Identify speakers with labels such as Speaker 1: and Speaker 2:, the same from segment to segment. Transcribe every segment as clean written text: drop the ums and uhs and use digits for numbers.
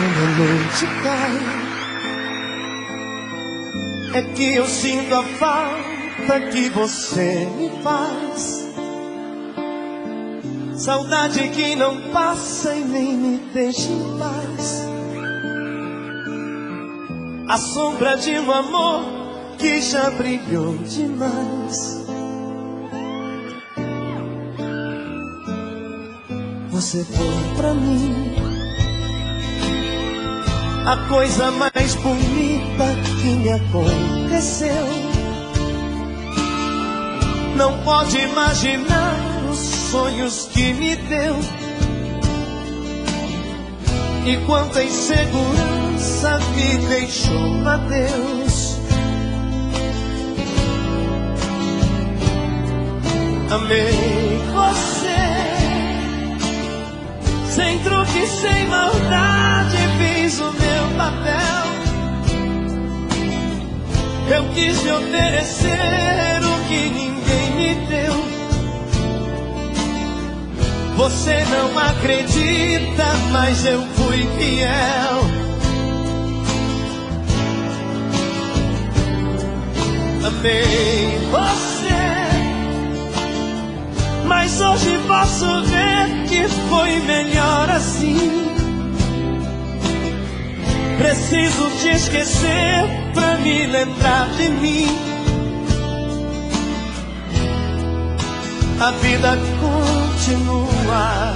Speaker 1: quando a noite cai, é que eu sinto a falta que você me faz. Saudade que não passa e nem me deixa em paz. A sombra de um amor que já brilhou demais. Você foi pra mim a coisa mais bonita que me aconteceu. Não pode imaginar os sonhos que me deu. E quanta insegurança me deixou, adeus. Amei você, sem truque, sem maldade, fiz o meu papel. Eu quis te oferecer o que ninguém me deu. Você não acredita, mas eu fui fiel. Amei você, mas hoje posso ver que foi melhor assim. Preciso te esquecer pra me lembrar de mim. A vida continua.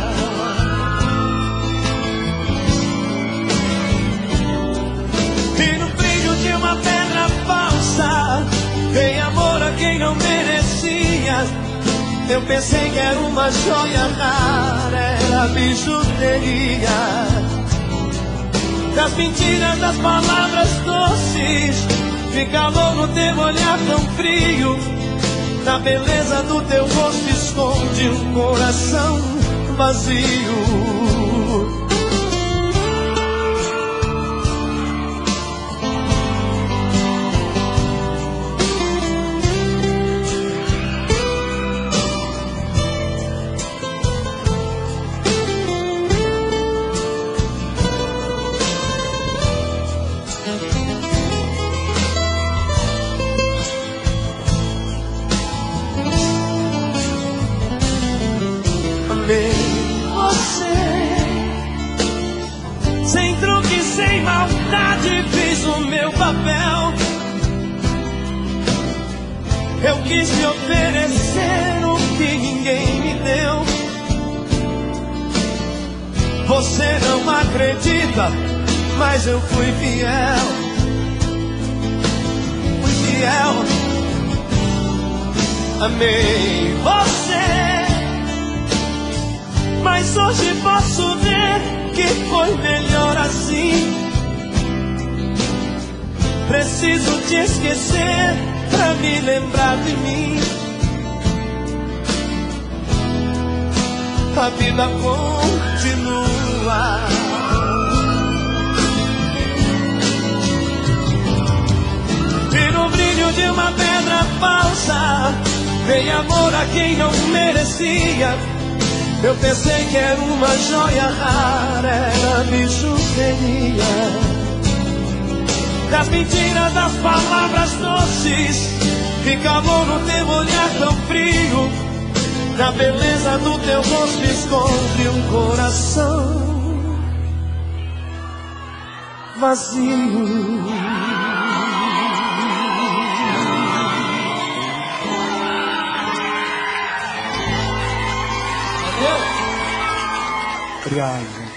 Speaker 1: E no brilho de uma pedra falsa, dei amor a quem não merecia. Eu pensei que era uma joia rara, era bijuteria. Das mentiras, das palavras doces, de calor no teu olhar tão frio. Na beleza do teu rosto esconde um coração vazio. Você, sem truque, sem maldade, fiz o meu papel. Eu quis te oferecer o que ninguém me deu. Você não acredita, mas eu fui fiel. Fui fiel. Amei você, mas hoje posso ver que foi melhor assim. Preciso te esquecer pra me lembrar de mim. A vida continua. E no brilho de uma pedra falsa, dei amor a quem não merecia. Eu pensei que era uma joia rara, era bijuteria. Das mentiras, das palavras doces, de calor no teu olhar tão frio. Na beleza do teu rosto esconde um coração vazio. Obrigado.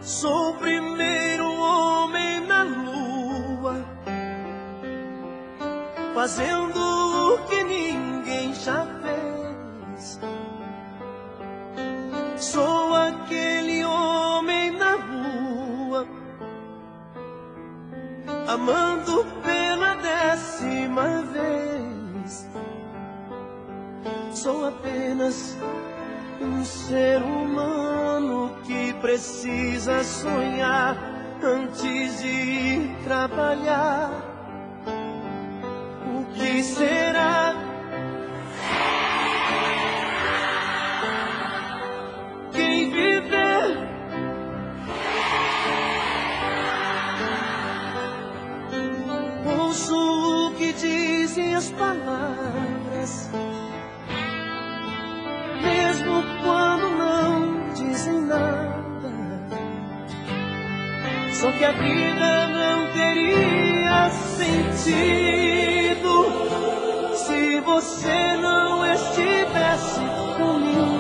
Speaker 1: Sou o primeiro homem na lua, fazendo o que ninguém já fez. Sou aquele homem na rua, amando pela 10ª vez. Sou apenas um ser humano que precisa sonhar antes de ir trabalhar. O que será? Quem viver ouço o que dizem as palavras, mesmo quando não dizem nada. Só que a vida não teria sentido se você não estivesse comigo.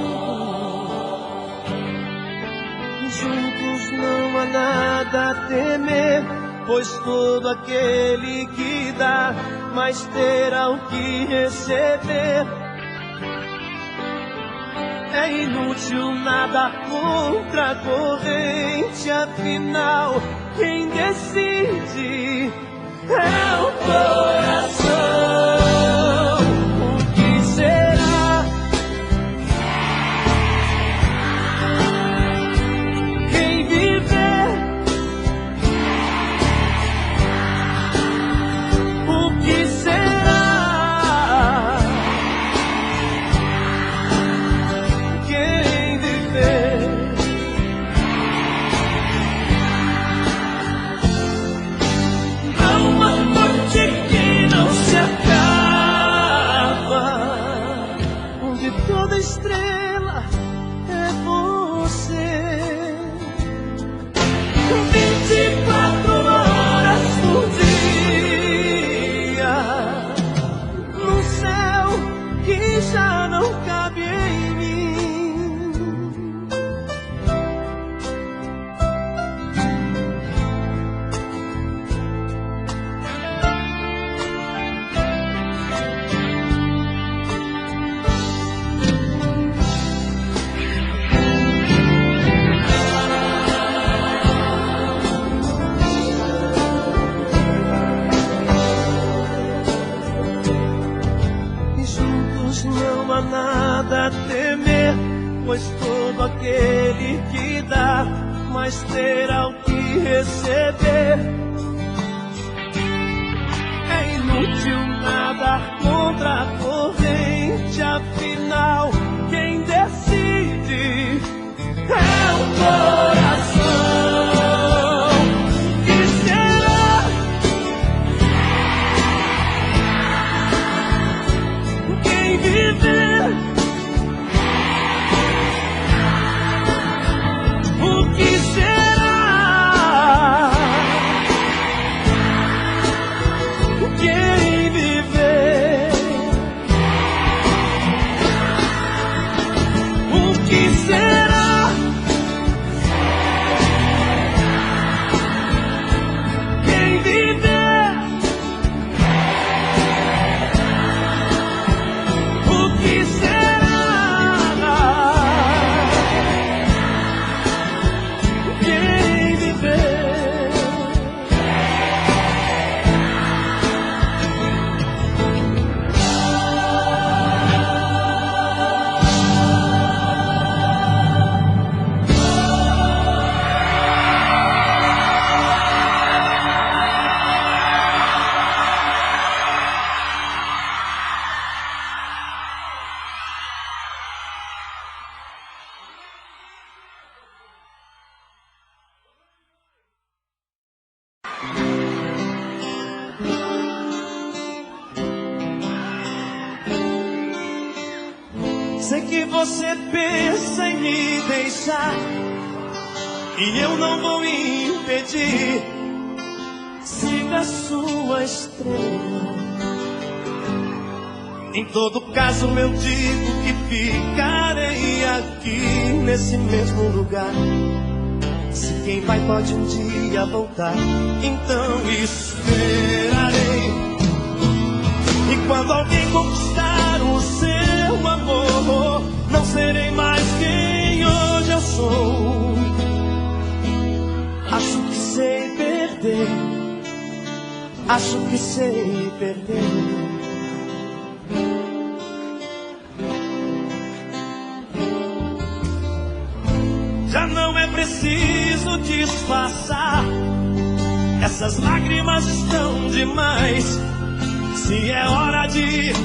Speaker 1: Juntos não há nada a temer, pois todo aquele que dá mais terá o que receber. É inútil nada contra a corrente, afinal quem decide é o coração. O que será? Quem viver? O que será? Quem viver? Há uma noite que não se acaba, onde toda estrela é você. 24 horas por dia, num céu que já não cabe em mim. E juntos não há nada a temer, pois todo aquele que dá mais terá o que receber. É inútil nadar contra a corrente, afinal quem decide é o coração. Que será? Quem viver? O que será? Quem viver? O que será? Quem viver? O que será? Quem viver? Sei que você pensa em me deixar, e eu não vou impedir. Siga a sua estrela. Em todo caso eu digo que ficarei aqui nesse mesmo lugar. Se quem vai pode um dia voltar, então esperarei. E quando alguém conquistar o seu amor, não serei mais quem hoje eu sou. Acho que sei perder, acho que sei perder. Já não é preciso disfarçar. Essas lágrimas estão demais. Se é hora de ir,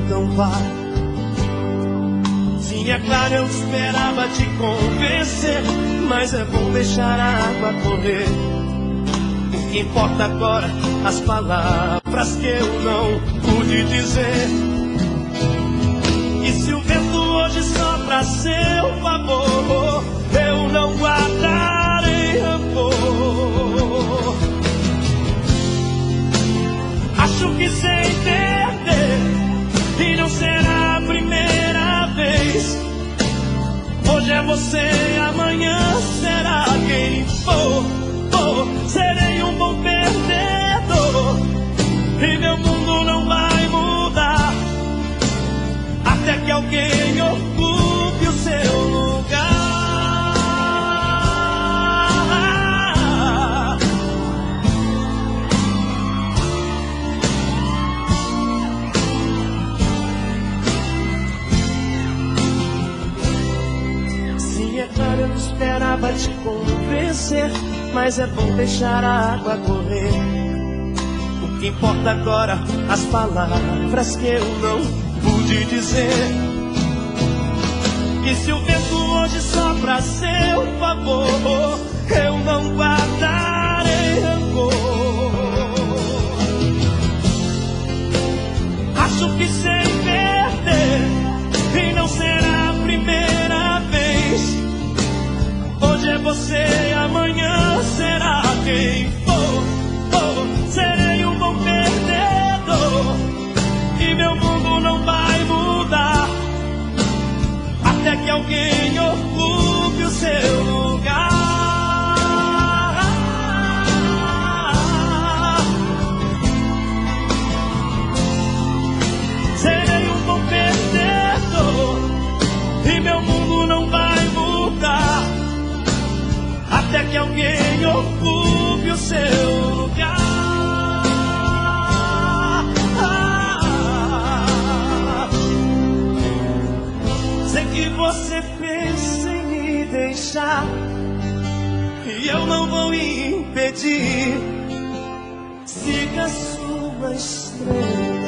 Speaker 1: então vá. Sim, é claro, eu esperava te convencer, mas é bom deixar a água correr. O que importa agora, as palavras que eu não pude dizer. E se o vento hoje sopra a seu favor, eu não guardarei rancor. Acho que sei entender, e não será a primeira vez. Hoje é você, amanhã será quem for. Serei um bom perdedor, e meu mundo não vai mudar até que alguém ocupe o seu lugar. Sim, é claro, eu não esperava te convencer, mas é bom deixar a água correr. O que importa agora, as palavras que eu não pude dizer. E se o vento hoje sopra a seu favor, eu não guardarei rancor. Acho que sei perder, e não será a primeira vez. Hoje é você, amanhã será quem for. Serei um bom perdedor, e meu mundo não vai mudar até que alguém ocupe o seu lugar. Serei um bom perdedor, e meu mundo não vai mudar até que alguém ocupe o seu lugar. Sei que você pensa em me deixar, e eu não vou impedir. Siga a sua estrela.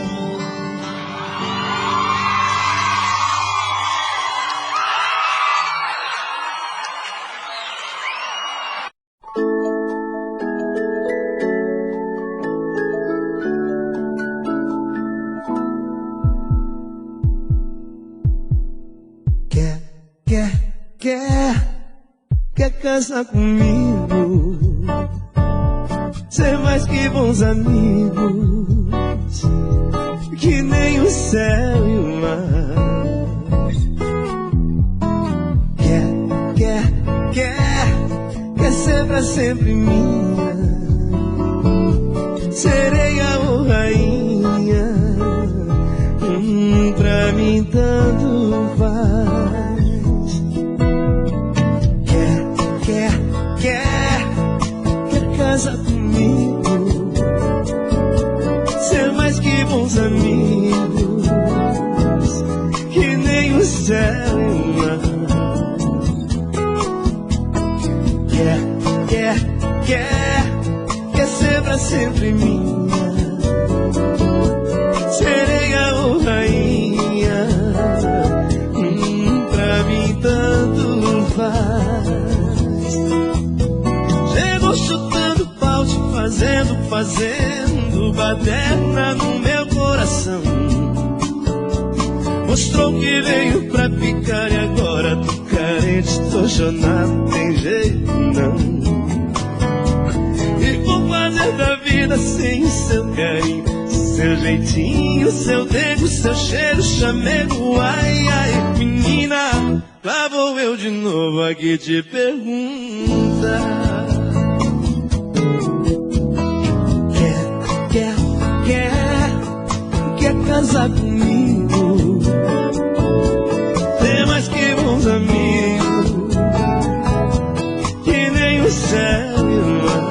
Speaker 1: Quer casar comigo, ser mais que bons amigos, que nem o céu e o mar. Quer ser pra sempre minha, sereia ou rainha, pra mim tanto faz. Quer casar comigo, ser mais que bons amigos, que nem o céu e o mar. Quer ser pra sempre minha, sereia ou rainha, pra mim tanto faz. Chegou chutando pau, te fazendo baderna no meu coração. Mostrou que veio pra ficar e agora tô carente, tô chonado, tem jeito não. E vou fazer da vida sem o seu carinho, seu jeitinho, seu dedo, seu cheiro, chamego. Ai, ai, menina, lá vou eu de novo aqui te perguntar. Quer casar comigo, ter mais que bons amigos, que nem o céu e o mar.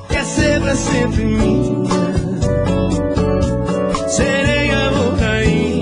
Speaker 1: Quer ser pra sempre minha, sereia ou rainha,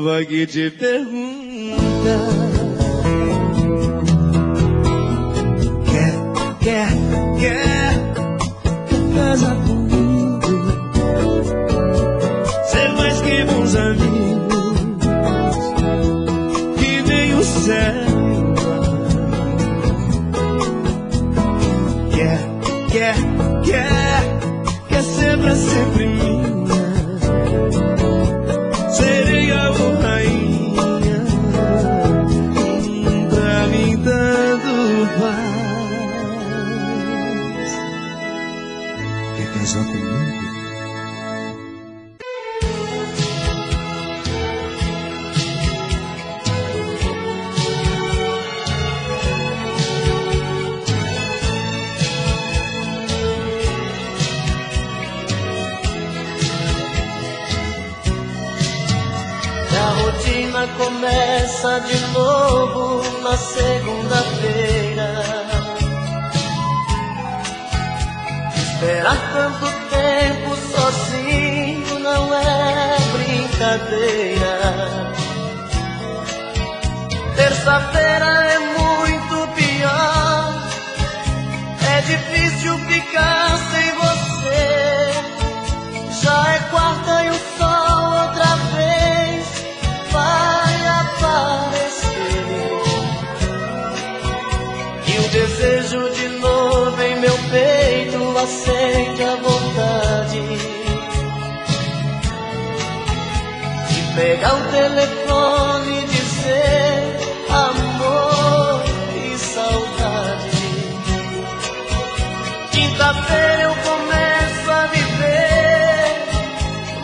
Speaker 1: novo aqui te pergunta: quer casar comigo? Ser mais que bons amigos, que nem o céu. Quer ser pra sempre minha, sereia ou rainha, pra mim tanto faz. Quer casar comigo?
Speaker 2: Começa de novo na segunda-feira. Esperar tanto tempo sozinho não é brincadeira. Terça-feira é muito pior. É difícil ficar sem você. Já é quarta e o sol outra vez vai aparecer, e o desejo de novo em meu peito acende a vontade de pegar o telefone e dizer amor e saudade. Quinta-feira eu começo a viver,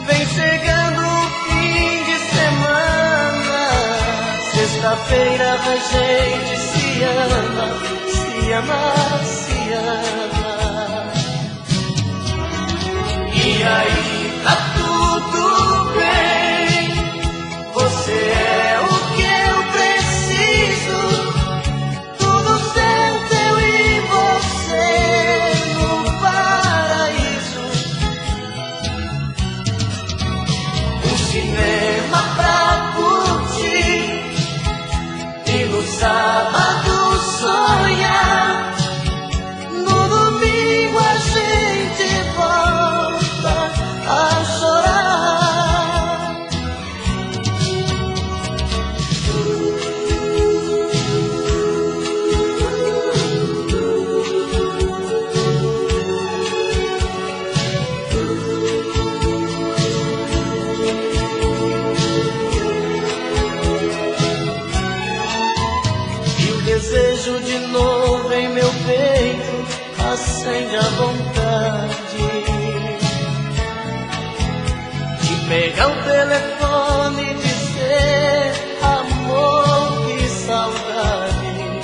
Speaker 2: vem chegando o fim de semana. Sexta-feira a gente se ama, se ama, se ama. E aí tá tudo bem, você é o que eu preciso. Tudo certo, eu e você no paraíso. Um cinema pra curtir e no sábado sonhar. No domingo a gente volta a chorar. E o desejo de novo em meu peito acende a vontade de pegar o telefone e dizer amor e saudade.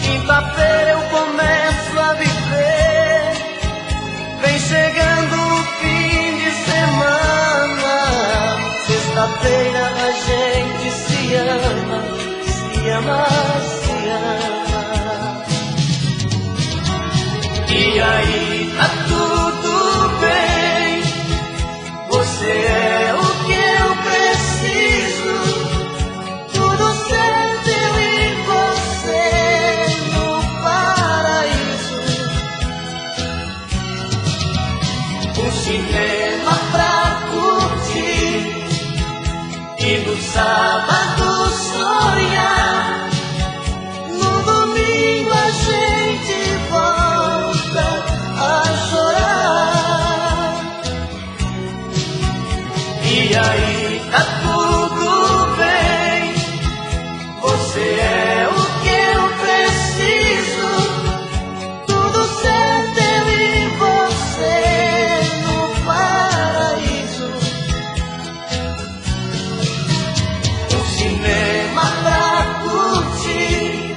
Speaker 2: Quinta-feira eu começo a viver, vem chegando o fim de semana. Sexta-feira a gente se ama, se ama, se ama. E aí tá tudo bem, você é o que eu preciso. Tudo certo, eu e você no paraíso. Um cinema pra curtir e no sábado sonhar. No domingo a gente volta a chorar. E aí tá tudo bem, você é o que eu preciso. Tudo certo, eu e você no paraíso. Um cinema pra curtir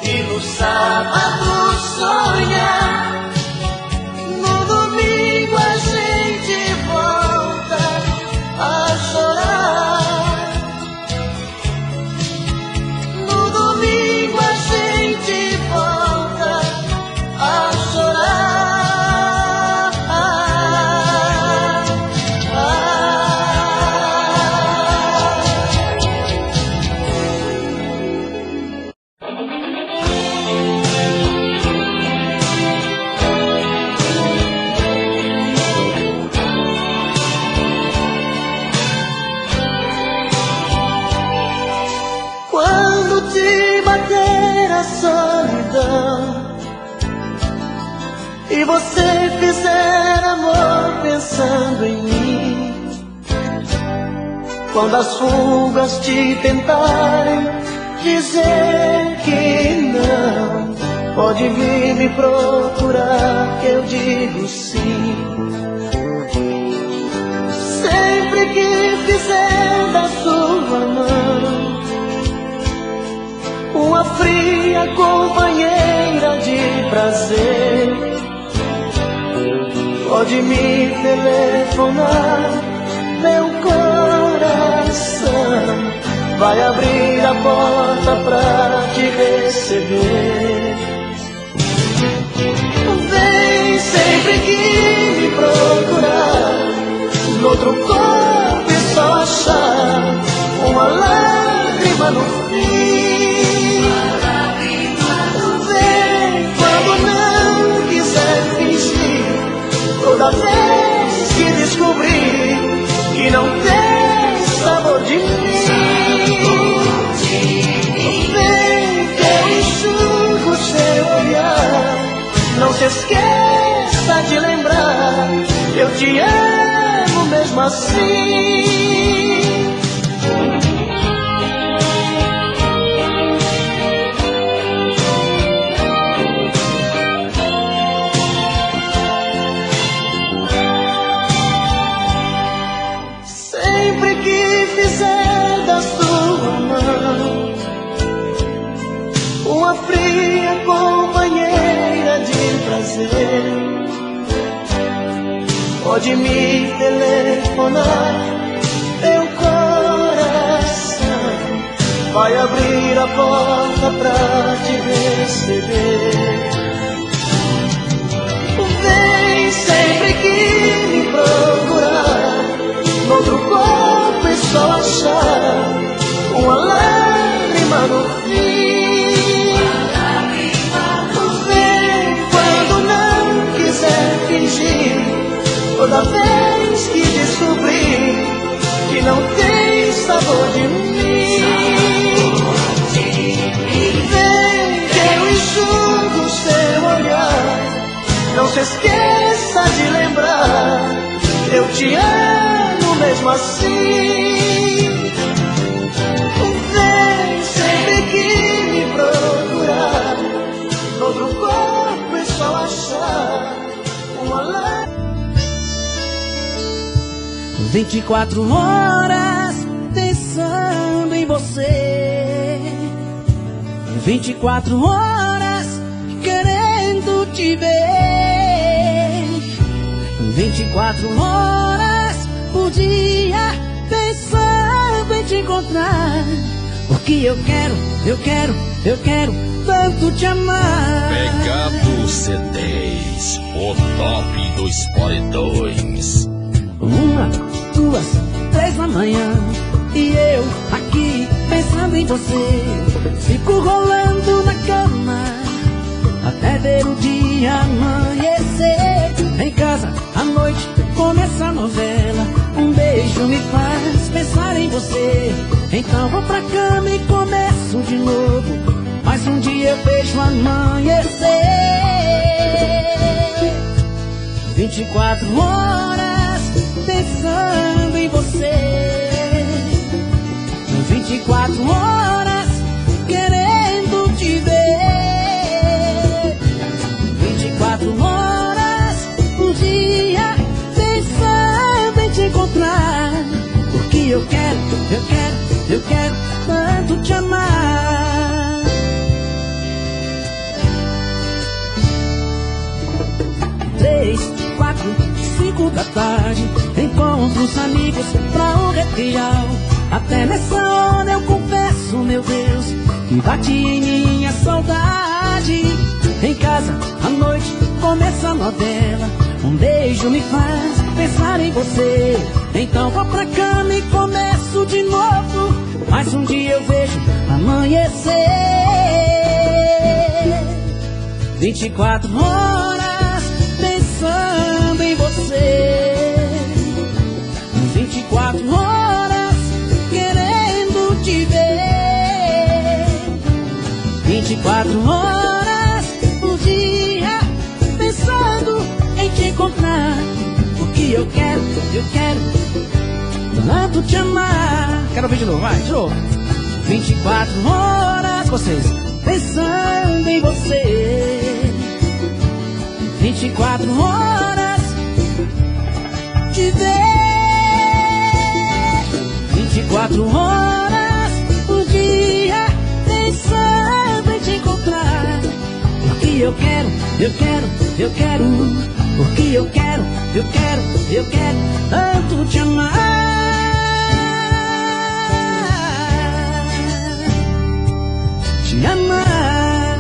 Speaker 2: e no sábado sonhar. No domingo a gente volta a chorar. No domingo a gente volta a chorar. você fizer amor pensando em mim, quando as fugas te tentarem dizer que não, pode vir me procurar que eu digo sim. Sempre que fizer da sua mão uma fria companheira de prazer, pode me telefonar, meu coração vai abrir a porta pra te receber. Vem sempre que me procurar, noutro corpo e só achar uma lágrima no fim. Vem quando não quiser fingir, toda vez que descobrir que não tem sabor de mim. Vem que eu enxugo seu olhar, não se esqueça de lembrar, eu te amo mesmo assim. Sempre que fizer da sua mão uma fria companheira de prazer, pode me telefonar, meu coração vai abrir a porta pra te receber. Vem sempre que me procurar, noutro corpo e só achar uma lágrima no fim. Vem quando não quiser fingir, toda vez que descobrir que não tem sabor de mim. Vem que eu enxugo seu olhar, não se esqueça de lembrar, eu te amo mesmo assim. Vem sempre que me procurar, noutro corpo é só achar uma lágrima.
Speaker 3: 24 horas pensando em você, 24 horas querendo te ver, 24 horas por dia pensando em te encontrar, porque eu quero tanto te amar.
Speaker 4: Pegado C10, o top do Sport 2.
Speaker 3: 1, 2, 3 da manhã e eu aqui pensando em você, fico rolando na cama até ver o dia amanhecer. Em casa à noite começa a novela, um beijo me faz pensar em você. Então vou pra cama e começo de novo, mas um dia eu vejo amanhecer. 24 horas pensando em você, 24 horas querendo te ver, 24 horas por dia pensando em te encontrar, porque eu quero tanto te amar. 3, 4, 5 da tarde, encontro os amigos pra um recreio. Até nessa hora eu confesso, meu Deus, que bate em minha saudade. Em casa, à noite, começa a novela, um beijo me faz pensar em você. Então vou pra cama e começo de novo, mas um dia eu vejo amanhecer. 24 horas pensando em você, 24 horas querendo te ver, 24 horas por dia pensando eu quero tanto te amar. Quero ouvir de novo, vai, de novo. 24 horas, vocês, pensando em você. 24 horas te ver. 24 horas por dia, pensando em te encontrar. Porque eu quero, porque eu quero tanto te amar. Te amar.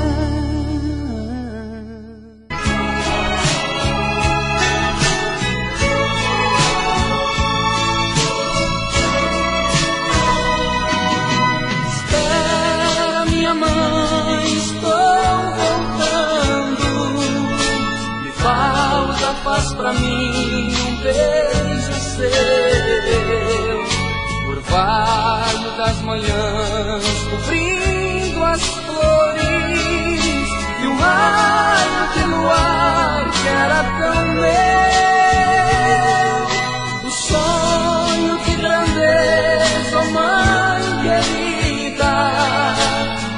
Speaker 1: Espera, minha mãe, estou voltando. Me falta paz pra mim, um beijo seu. Orvalho das manhãs cobrindo as flores e um raio de luar que era tão meu. O sonho de grandeza, oh mãe querida,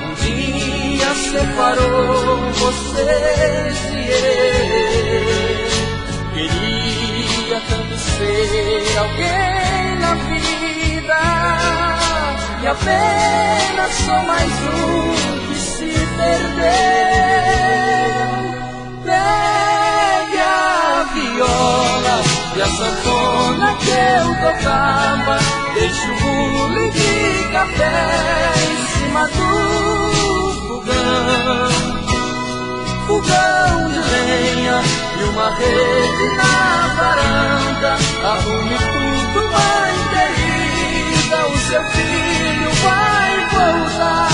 Speaker 1: um dia separou vocês e eu. Queria tanto ser alguém na vida e apenas sou mais um que se perdeu. Pegue a viola e a sanfona que eu tocava, deixe o bule de café em cima do fogão. Fogão de lenha e uma rede na varanda. Arrume tudo, mãe querida, o seu filho vai voltar.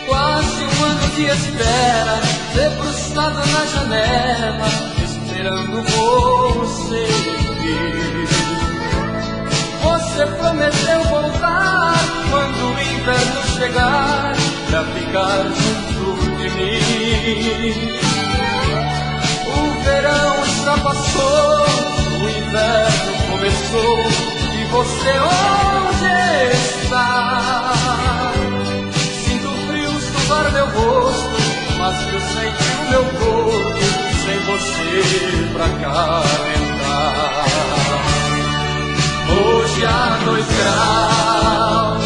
Speaker 1: Quase um ano de espera, debruçada na janela, esperando você vir. Você prometeu voltar quando o inverno chegar, pra ficar junto de mim. O verão já passou, o inverno começou, e você onde está? Sinto o frio suar meu rosto, mas eu senti o meu corpo sem você pra calentar. Hoje há 2 graus,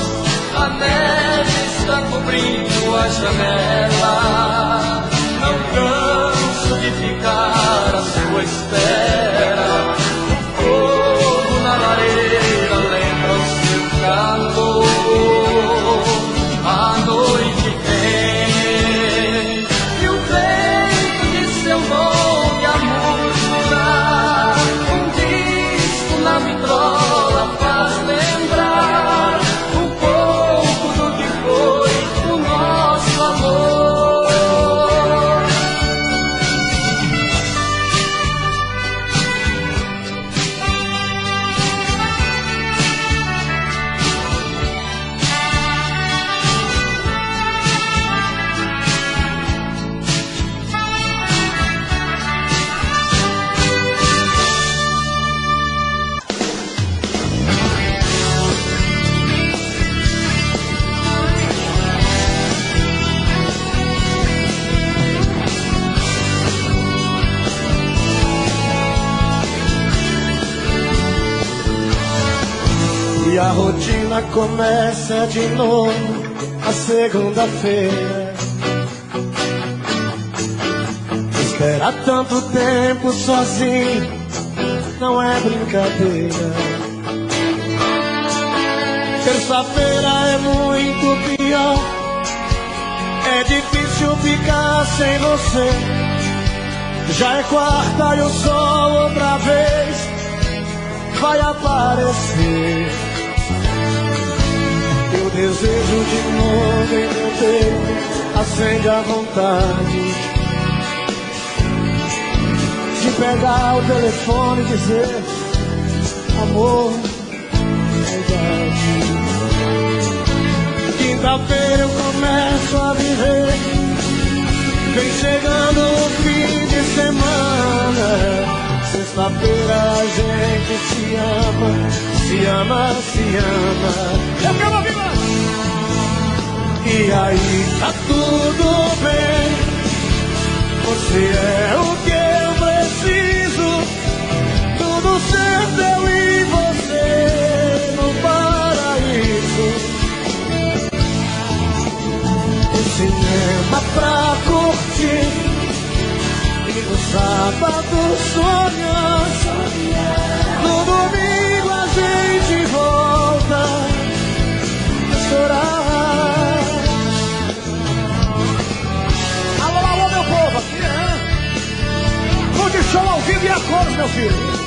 Speaker 1: a neve está cobrindo a janela. Não canso de ficar à sua espera. O fogo na lareira lembra o seu calor. A noite vem e o vento de seu nome a murmurar. Um disco na vitrola faz lembrar um pouco do que foi o nosso amor.
Speaker 2: E a rotina começa de novo a segunda-feira. Esperar tanto tempo sozinho não é brincadeira. Terça-feira é muito pior. É difícil ficar sem você. Já é quarta e o sol outra vez vai aparecer. Eu desejo de novo em meu peito, acende a vontade de pegar o telefone e dizer: amor, saudade. Quinta-feira eu começo a viver, vem chegando o fim de semana. Sexta-feira a gente se ama, se ama, se ama.
Speaker 1: Eu quero ouvir mais.
Speaker 2: E aí tá tudo bem, você é o que eu preciso, tudo certo eu e você no paraíso. O cinema pra curtir e no sábado sonhar. No domingo a gente volta a chorar.
Speaker 1: Alô, alô, meu povo, aqui é Rude Show ao vivo e a cores, meu filho.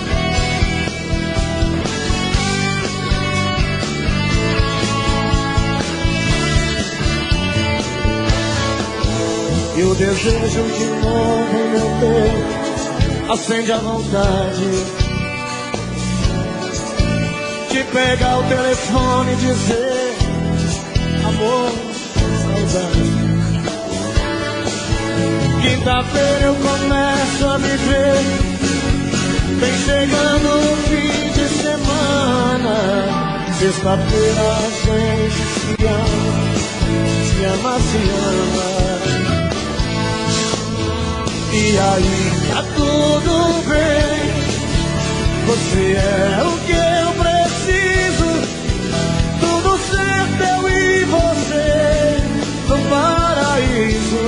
Speaker 2: E o desejo de novo, meu Deus, acende a vontade de pegar o telefone e dizer: amor, saudade. Quinta-feira eu começo a me ver, vem chegando o fim de semana. Sexta-feira a gente se ama, se ama, se ama. E aí tá tudo bem, você é o que eu preciso, tudo certo eu e você no paraíso.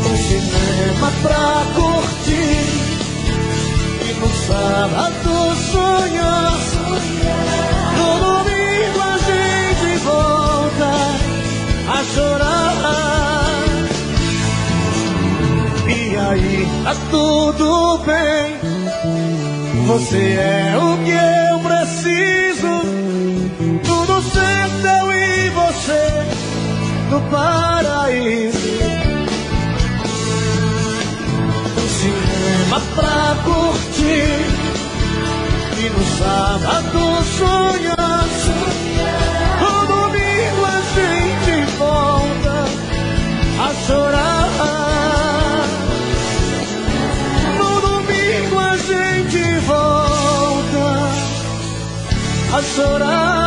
Speaker 2: Um cinema pra curtir e no sábado sonhar. No domingo a gente volta a chorar. E aí tá tudo bem, você é o que eu preciso, tudo certo eu e você no paraíso. Um cinema pra curtir e no sábado sonhar. No domingo a gente volta a chorar. A chorar.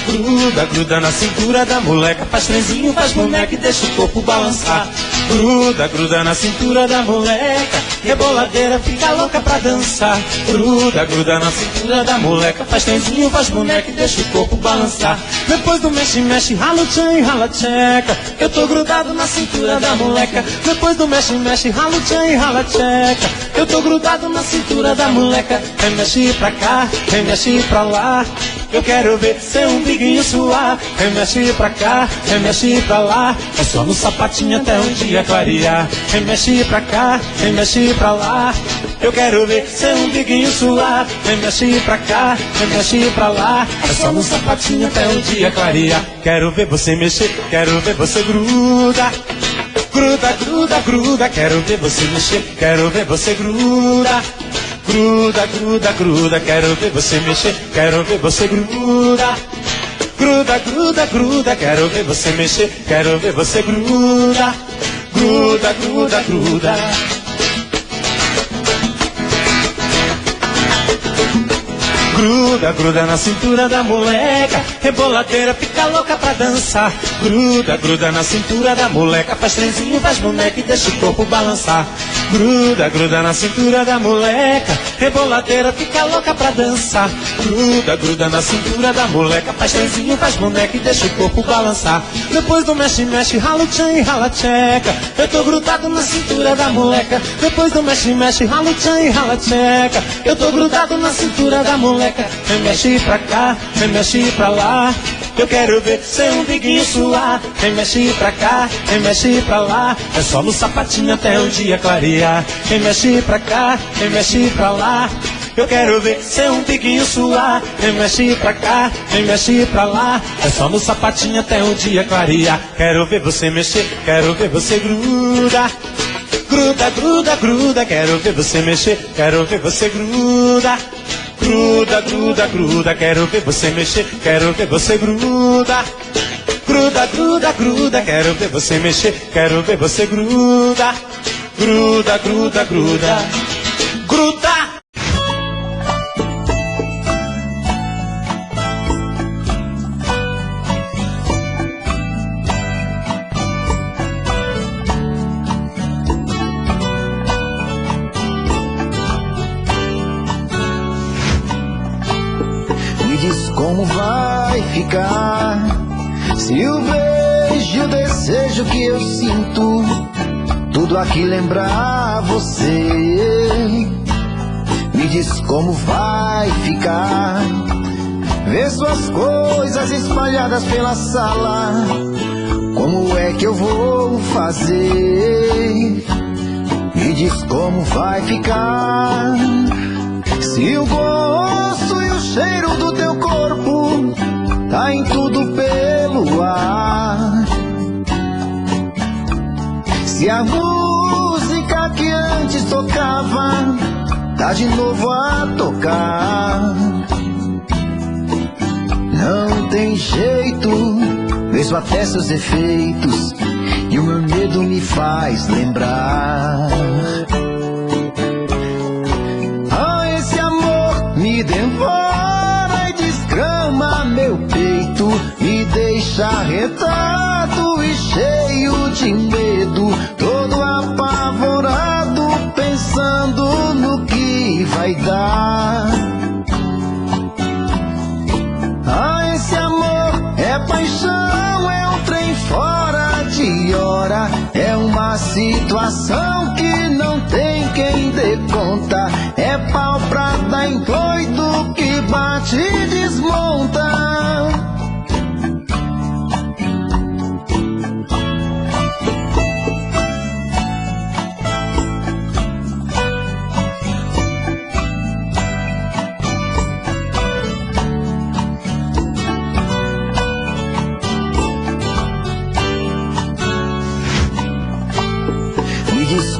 Speaker 5: Gruda, gruda na cintura da moleca, faz trenzinho, faz boneca e deixa o corpo balançar. Gruda, gruda na cintura da moleca, reboladeira, fica louca pra dançar. Gruda, gruda na cintura da moleca, faz trenzinho, faz boneca e deixa o corpo balançar. Depois do mexe, mexe, rala o tchan e rala a tcheca, eu tô grudado na cintura da moleca. Depois do mexe, mexe, rala o tchan e rala a tcheca, eu tô grudado na cintura da moleca. Remexe pra cá, remexe pra lá, eu quero ver seu umbiguinho suar. Remexe pra cá, remexe pra lá, é só no sapatinho até um dia clarear. Remexe pra cá, remexe pra lá, eu quero ver seu umbiguinho suar. Remexe pra cá, remexe pra lá, é só no sapatinho até um dia clarear. Quero ver você mexer, quero ver você gruda. Gruda, gruda, gruda, quero ver você mexer, quero ver você gruda. Gruda, gruda, gruda, quero ver você mexer, quero ver você gruda. Gruda, gruda, gruda, quero ver você mexer, quero ver você gruda. Gruda, gruda, gruda. Gruda, gruda na cintura da moleca, reboladeira, fica louca pra dançar. Gruda, gruda na cintura da moleca, faz trenzinho, faz boneca e deixa o corpo balançar. Gruda, gruda na cintura da moleca, reboladeira, fica louca pra dançar. Gruda, gruda na cintura da moleca, faz trenzinho, faz boneca e deixa o corpo balançar. Depois do mexe, mexe, rala o tchan e rala a tcheca, eu tô grudado na cintura da moleca. Depois do mexe, mexe, rala o tchan e rala a tcheca, eu tô grudado na cintura da moleca. Remexe pra cá, remexe pra lá, eu quero ver seu umbiguinho suar. Remexe pra cá, remexe pra lá, é só no sapatinho até o dia clarear. Remexe pra cá, remexe pra lá, eu quero ver seu umbiguinho suar. Remexe pra cá, remexe pra lá, é só no sapatinho até o dia clarear. Quero ver você mexer, quero ver você gruda. Gruda, gruda, gruda, quero ver você mexer, quero ver você gruda. Gruda, gruda, gruda, quero ver você mexer, quero ver você gruda. Gruda, gruda, gruda, quero ver você mexer, quero ver você gruda. Gruda, gruda, gruda, gruda.
Speaker 2: Me diz como vai ficar se o beijo e o desejo que eu sinto tudo aqui lembrar você. Me diz como vai ficar ver suas coisas espalhadas pela sala. Como é que eu vou fazer? Me diz como vai ficar se o gosto e o cheiro do teu corpo tá em tudo pelo ar. Se a música que antes tocava tá de novo a tocar. Não tem jeito, vejo até seus efeitos e o meu medo me faz lembrar. Ah, esse amor me devora e desgrama meu peito, me deixa arretado e cheio de medo, todo apavorado, pensando no que vai dar. Ah, esse amor é paixão, é um trem fora de hora, é uma situação que não tem quem dê conta, é pau pra dar em doido que bate e desmonta.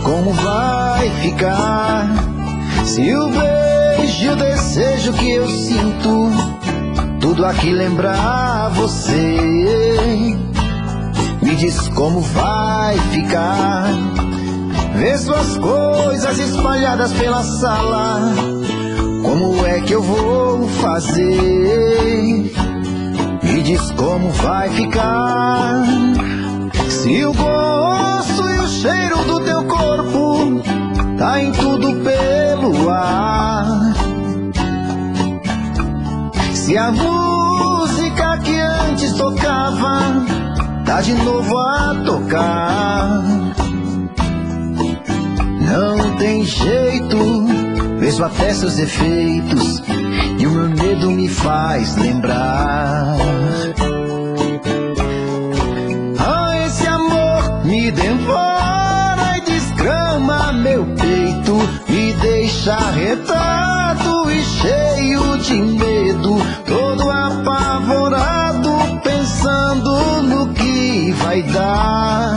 Speaker 2: Como vai ficar se o beijo e o desejo que eu sinto tudo aqui lembrar você? Me diz como vai ficar ver suas coisas espalhadas pela sala. Como é que eu vou fazer? Me diz como vai ficar se o gosto e o cheiro do teu corpo tá em tudo pelo ar. Se a música que antes tocava tá de novo a tocar. Não tem jeito, vejo até seus efeitos e o meu medo me faz lembrar. Me devora e desgrama meu peito, me deixa arretado e cheio de medo, todo apavorado, pensando no que vai dar.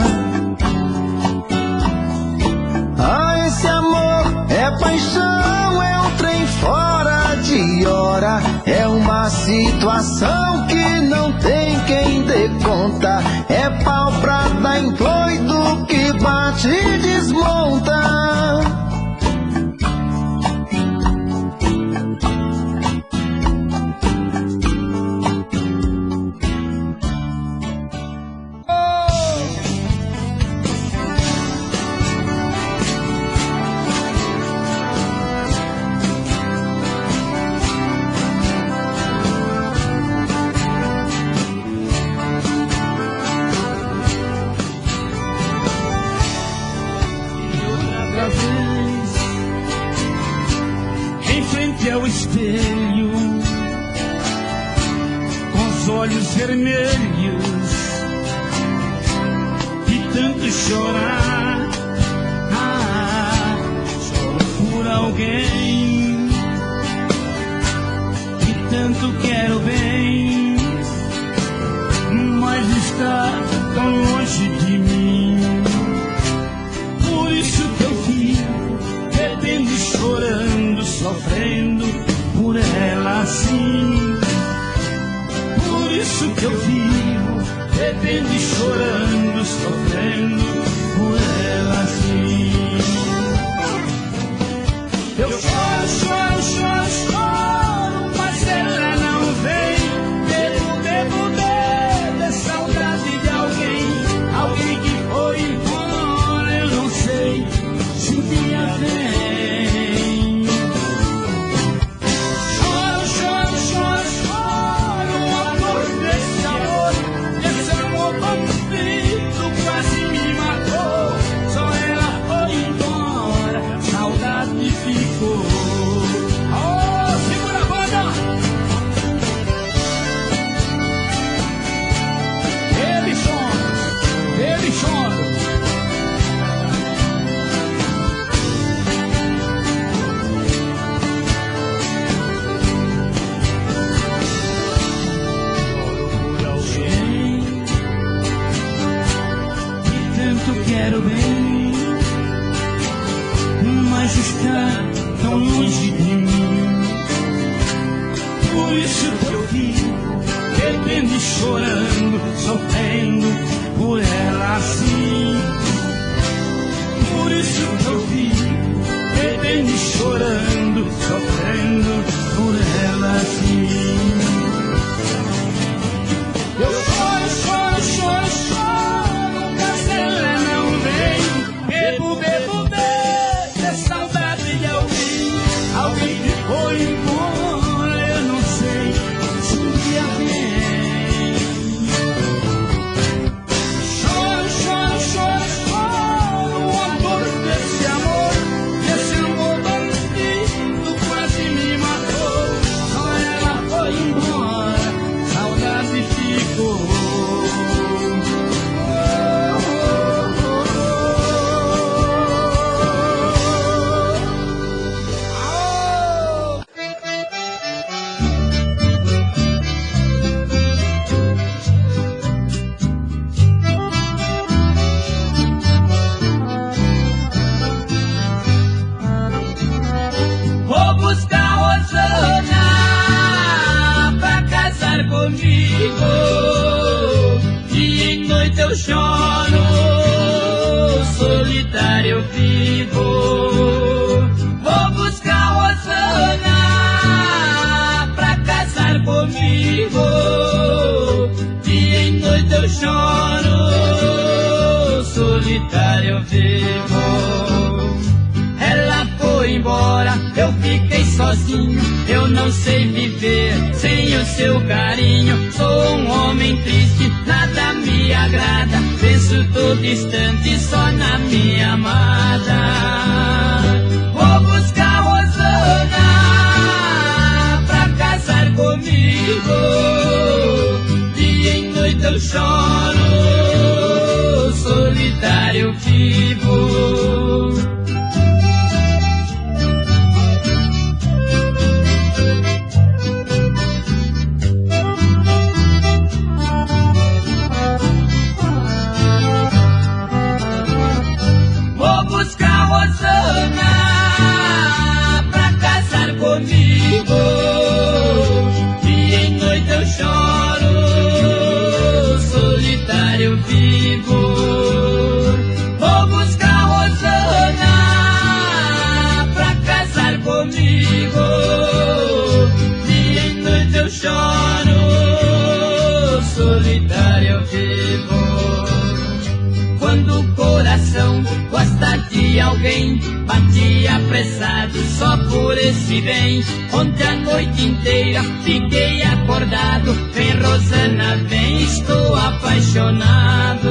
Speaker 2: Ah, esse amor é paixão, é um trem fora de hora, é uma situação que não tem quem dê conta, é pau pra dar em doido que bate e desmonta.
Speaker 3: Ao espelho, com os olhos vermelhos, de tanto chorar, choro por alguém, que tanto quero bem, mas está tão longe de mim. Por isso que eu fico bebendo e chorando, sofrendo por ela.
Speaker 1: eu vivo, bebendo e chorando, sofrendo por ela assim. Eu choro, choro, choro, choro, mas ela não vem. Devo de saudade de alguém que foi embora. Eu não sei se um dia vem. Choro, choro, choro, choro, o amor desse amor bandido quase me matou. Só ela foi embora, saudade ficou. Oh, segura a banda! Ele chora. Quero bem, mas está tão longe de mim. Por isso que eu vivo, bebendo e chorando, sofrendo por ela assim. Por isso que eu vivo, bebendo e chorando, sofrendo por ela assim. Eu choro, choro, choro, choro, mas ela não vem. Bebo de saudade de alguém que foi embora. Eu não sei se um dia vem. Choro, choro, choro, choro, o amor desse amor bandido quase me matou. Só ela foi embora, saudade ficou. Vou buscar Rosana pra casar comigo. Dia e noite eu choro, solitário eu vivo. Vou buscar Rosana pra casar comigo. Dia e noite eu choro, solitário eu vivo. Ela foi embora, eu fiquei sozinho. Eu não sei viver sem o seu carinho. Sou um homem triste, nada me agrada. Penso todo instante só na minha amada. Vou buscar Rosana pra casar comigo. Dia e noite eu choro, solitário eu vivo. Vou buscar Rosana pra casar comigo. Dia e noite eu choro, solitário eu vivo. Vou buscar Rosana pra casar comigo. Dia e noite eu choro, solitário eu vivo. Quando o coração gosta de alguém, bate apressado só por esse bem. Ontem a noite inteira fiquei acordado. Vem Rosana, vem, estou apaixonado.